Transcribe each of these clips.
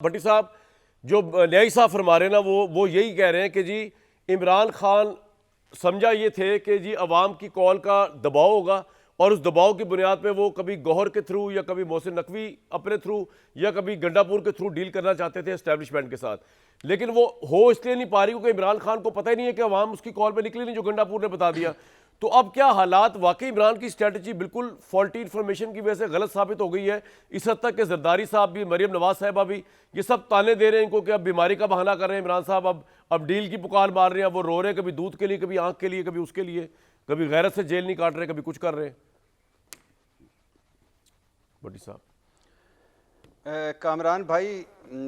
भट्टी साहब जो न्यायी साहब फरमा रहे हैं ना वो यही कह रहे हैं कि जी इमरान खान समझा ये थे कि जी अवाम की कॉल का दबाव होगा और उस दबाव की बुनियाद पे वो कभी गौहर के थ्रू या कभी मोहसिन नकवी अपने थ्रू या कभी गंडापुर के थ्रू डील करना चाहते थे एस्टैब्लिशमेंट के साथ, लेकिन वो हो इसलिए नहीं पा रही क्योंकि इमरान खान को पता ही नहीं है कि अवाम उसकी कॉल पे निकली नहीं जो गंडापुर ने बता दिया। तो अब क्या हालात वाकई इमरान की स्ट्रेटजी बिल्कुल फॉल्टी इन्फॉर्मेशन की वजह से गलत साबित हो गई है, इस हद तक कि जरदारी साहब भी, मरियम नवाज साहबा भी ये सब ताने दे रहे हैं इनको कि अब बीमारी का बहाना कर रहे हैं इमरान साहब, अब डील की पुकार मार रहे हैं, वो रो रहे हैं कभी दूध के लिए, कभी आंख के लिए, कभी उसके लिए, कभी गैरत से जेल नहीं काट रहे, कभी कुछ कर रहे हैं। भट्टी साहब। कामरान भाई,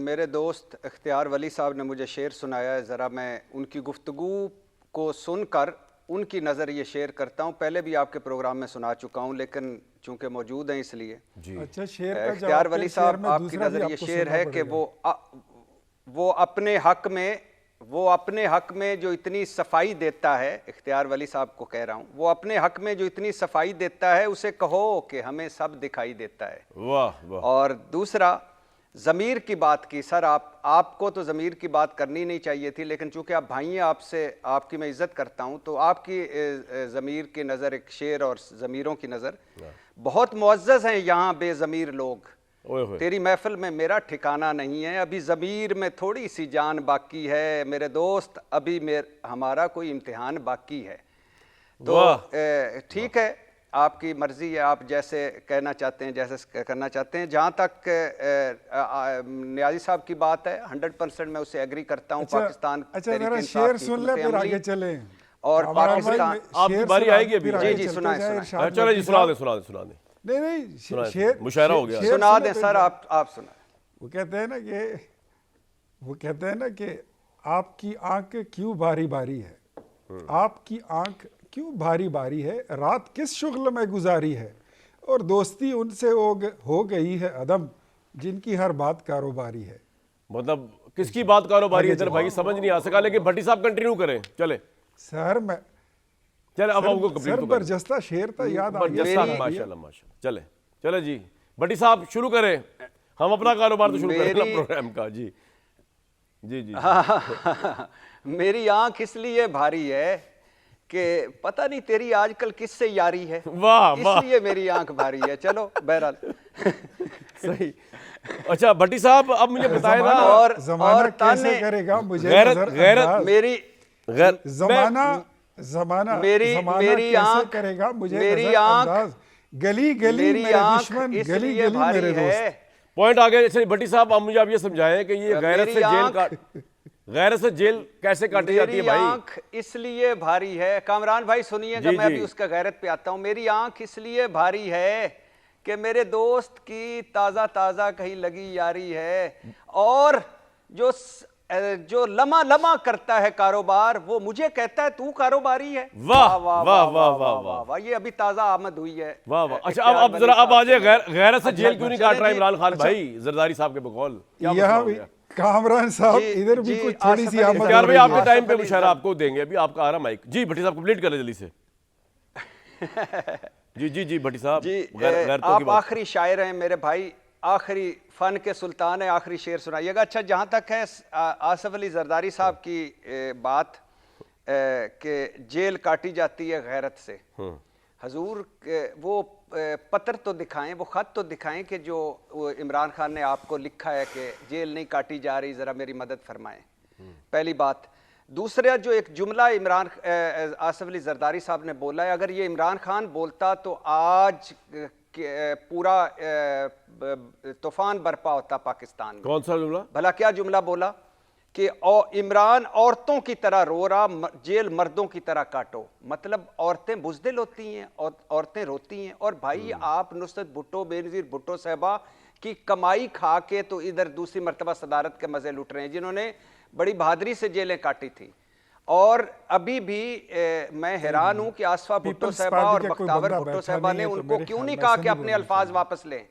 मेरे दोस्त इख्तियार वली साहब ने मुझे शेर सुनाया है, ज़रा मैं उनकी गुफ्तगू को सुनकर उनकी नज़र ये शेयर करता हूँ। पहले भी आपके प्रोग्राम में सुना चुका हूँ, लेकिन चूंकि मौजूद हैं इसलिए। अच्छा, शेर का इख्तियार वली साहब, आपकी नज़र ये शेर है कि वो अपने हक में जो इतनी सफाई देता है, इख्तियार वली साहब को कह रहा हूँ, वो अपने हक में जो इतनी सफाई देता है उसे कहो कि हमें सब दिखाई देता है। वाह वाह। और दूसरा, ज़मीर की बात की सर, आपको तो ज़मीर की बात करनी नहीं चाहिए थी, लेकिन चूंकि आप भाई हैं, आपसे आपकी मैं इज़्ज़त करता हूँ, तो आपकी ज़मीर की नज़र, एक शेर और ज़मीरों की नज़र, बहुत मुअज़्ज़ज़ हैं यहाँ बेज़मीर लोग, तेरी महफिल में मेरा ठिकाना नहीं है, अभी ज़मीर में थोड़ी सी जान बाकी है मेरे दोस्त, अभी हमारा कोई इम्तिहान बाकी है। तो ठीक है, आपकी मर्जी है, आप जैसे कहना चाहते हैं, जैसे करना चाहते हैं। जहाँ तक न्याजी साहब की बात है, 100% मैं उससे एग्री करता हूँ। पाकिस्तान शेर सुन ले फिर आगे चले। और पाकिस्तान, आपकी बारी आएगी अभी। जी सुनाए। चलो जी, सुना दे। नहीं, शेर मुशायरा हो गया, सुना दें सर, आप सुना। वो कहते हैं ना कि आपकी आंख क्यों बारी बारी है, आपकी आंख क्यों भारी भारी है, रात किस शुगल में गुजारी है, और दोस्ती उनसे हो गई है अदम जिनकी हर बात कारोबारी है। मतलब किसकी बात कारोबारी है इधर भाई समझ नहीं आ सका, लेकिन भट्टी साहब कंटिन्यू करें। चले सर, मैं चले अब आपको कंप्लीट सर बरजस्ता शेर था, याद आ गया। माशाल्लाह। चले जी भट्टी साहब शुरू करें, हम अपना कारोबार तो शुरू करें प्रोग्राम का। जी जी जी। मेरी आंख इसलिए भारी है कि पता नहीं तेरी आजकल किससे यारी है, वाह वाह, इसलिए मेरी आंख भारी है। चलो बहरहाल सही। अच्छा भट्टी साहब, अब मुझे बताए ना, और कैसे करेगा मुझे गैरत मेरी ज़माना मेरी आंख करेगा मुझे, मेरी आंख गली गली मेरे दुश्मन, गली गली मेरे दोस्त। पॉइंट आ गया। अच्छा भट्टी साहब, आप मुझे अब ये समझाएं कि ये गैरत से जेल कैसे काटी जाती है भाई? आंख इसलिए भारी है, कामरान भाई सुनिएगा, मैं अभी उसका गैरत पे आता हूं। मेरी आंख इसलिए भारी है कि मेरे दोस्त की ताज़ा ताज़ा कहीं लगी यारी है, और जो लमा लमा करता है कारोबार, वो मुझे कहता है तू कारोबारी है। वाह वाह वाह वाह वाह वाह, ये अभी ताज़ा आमद हुई है। वाह वाह। अच्छा अब जरा अब आ जाए, गैरत से जेल क्यों नहीं काट रहा इमरान खान भाई? जरदारी साहब के बकौल कामरान साहब इधर भी कुछ थोड़ी सी आमद। यार भाई आपके टाइम पे मुशायरा आपको देंगे, अभी आपका आ रहा माइक। जी भट्टी साहब कंप्लीट करें जल्दी से। जी जी जी भट्टी साहब जी, आप आखिरी शायर हैं मेरे भाई, आखिरी फन के सुल्तान है, आखिरी शेर सुनाइएगा। अच्छा, जहाँ तक है आसिफ अली जरदारी साहब की बात कि जेल काटी जाती है गैरत से, हजूर वो पत्र तो दिखाएं, वो ख़त तो दिखाएं कि जो इमरान खान ने आपको लिखा है कि जेल नहीं काटी जा रही, ज़रा मेरी मदद फरमाएं। पहली बात। दूसरा, जो एक जुमला आसिफ अली जरदारी साहब ने बोला है, अगर ये इमरान खान बोलता तो आज पूरा तूफान बरपा होता पाकिस्तान में। कौन सा जुमला? भला क्या जुमला बोला कि इमरान औरतों की तरह रो रहा, जेल मर्दों की तरह काटो। मतलब औरतें बुज़दिल होती हैं और औरतें रोती हैं। और भाई आप नुसरत भुट्टो, बेनज़ीर भुट्टो साहबा की कमाई खा के तो इधर दूसरी मरतबा सदारत के मज़े लुट रहे हैं, जिन्होंने बड़ी बहादुरी से जेलें काटी थी। और अभी भी मैं हैरान हूं कि आसफा भुट्टो साहबा और बख्तावर भुट्टो साहबा ने उनको क्यों नहीं कहा कि अपने अल्फाज वापस लें।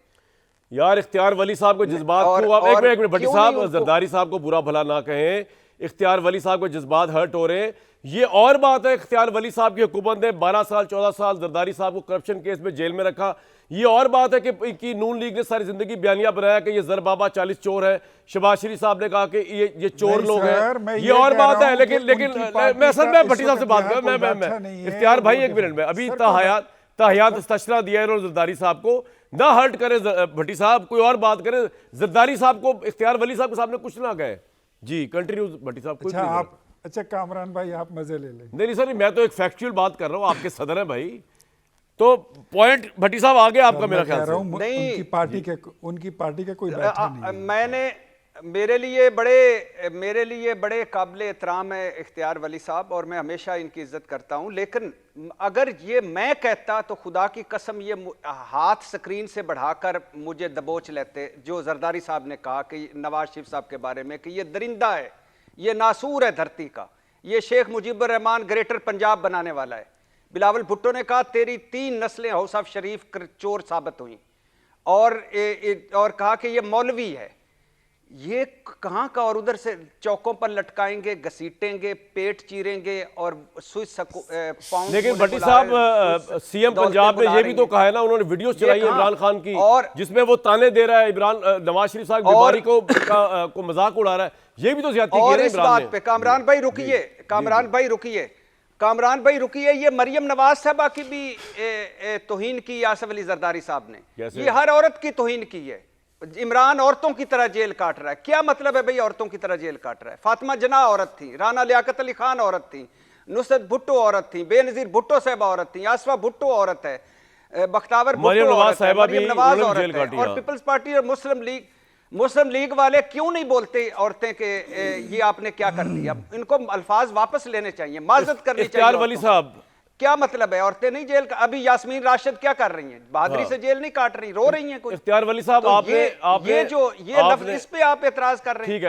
यार इख्तियार वली साहब को जज्बात को, आप एक मिनट भट्टी साहब, जरदारी साहब को बुरा भला ना कहें, इख्तियार वली साहब को जज्बात हर्ट हो रहे हैं। ये और बात है, इख्तियार वली साहब की हुकूमत ने 12 साल 14 साल जरदारी साहब को करप्शन केस में जेल में रखा, ये और बात है कि नून लीग ने सारी जिंदगी बयानिया बनाया कि ये जर बाबा 40 चोर है। शहबाज शरीफ साहब ने कहा कि ये चोर नहीं लोग सर, मैं हैं। ये ये और कह बात रहा है, हूं लेकिन कि लेकिन उनकी पार्टी मैं सर का मैं इस भट्टी साहब से वक्त बात यहाँ कर कोई मैं बादशाह नहीं है, इफ्तियार भाई वो एक मिनट में अभी सर, तहयात इस्तशरा दिया है इन्होंने जरदारी साहब को, ना हर्ट करे भट्टी साहब, कोई और बात करे। जरदारी साहब को इख्तियार वली साहब के सामने कुछ ना कहे। जी कंटिन्यू भट्टी साहब। अच्छा आप, अच्छा कामरान भाई आप मजे ले लें। नहीं सर, मैं तो एक फैक्चुअल बात कर रहा हूँ, आपके सदर हैं भाई, तो पॉइंट भट्टी साहब आगे आपका मेरा ख्याल से। नहीं, उनकी पार्टी का कोई बैठा नहीं है। मैंने मेरे लिए बड़े काबिल एहतराम है इख्तियार वली साहब, और मैं हमेशा इनकी इज्जत करता हूं, लेकिन अगर ये मैं कहता तो खुदा की कसम ये हाथ स्क्रीन से बढ़ाकर मुझे दबोच लेते, जो जरदारी साहब ने कहा कि नवाज शरीफ साहब के बारे में कि ये दरिंदा है, ये नासूर है धरती का, ये शेख मुजीबुर रहमान ग्रेटर पंजाब बनाने वाला है। बिलावल भुट्टो ने कहा तेरी 3 नस्लें हाउस ऑफ शरीफ चोर साबित हुई, और कहा कि ये मौलवी है। ये कहाँ का, और उधर से चौकों पर लटकाएंगे, घसीटेंगे, पेट चीरेंगे और लेकिन भट्टी साहब सीएम पंजाब ने ये भी तो कहा है ना, उन्होंने वीडियो चलाई है इमरान खान की, और जिसमें वो ताने दे रहा है नवाज शरीफ साहब बीमारी को मजाक उड़ा रहा है। ये भी तो ज्यादती की है इस बात पे कामरान भाई रुकिए, कामरान भाई रुकिए, ये मरियम नवाज साहबा की भी तौहीन की आसिफ अली जरदारी साहब ने। ये हर औरत की तौहीन की है। इमरान औरतों की तरह जेल काट रहा है, क्या मतलब है भाई औरतों की तरह जेल काट रहा है? फातिमा जना औरत थी, राना लियाकत अली खान औरत थी, नुसरत भुट्टो औरत थी, बेनजीर भुट्टो साहबा औरत थी, आसफा भुट्टो औरत है, बख्तावर भुट्टो औरत है, मरियम नवाज औरत है, और पीपल्स पार्टी और मुस्लिम लीग वाले क्यों नहीं बोलते औरतें के ये आपने क्या कर दिया? इनको अल्फाज वापस लेने चाहिए, माजरत करनी चाहिए। वली साहब क्या मतलब है औरतें नहीं जेल? अभी यास्मीन राशिद क्या कर रही हैं? बहादुरी से जेल नहीं काट रही, रो रही हैं कुछ। इख्तियार वली साहब, तो ये लफ्ज, इस पे आप एतराज कर रहे हैं। ठीक है।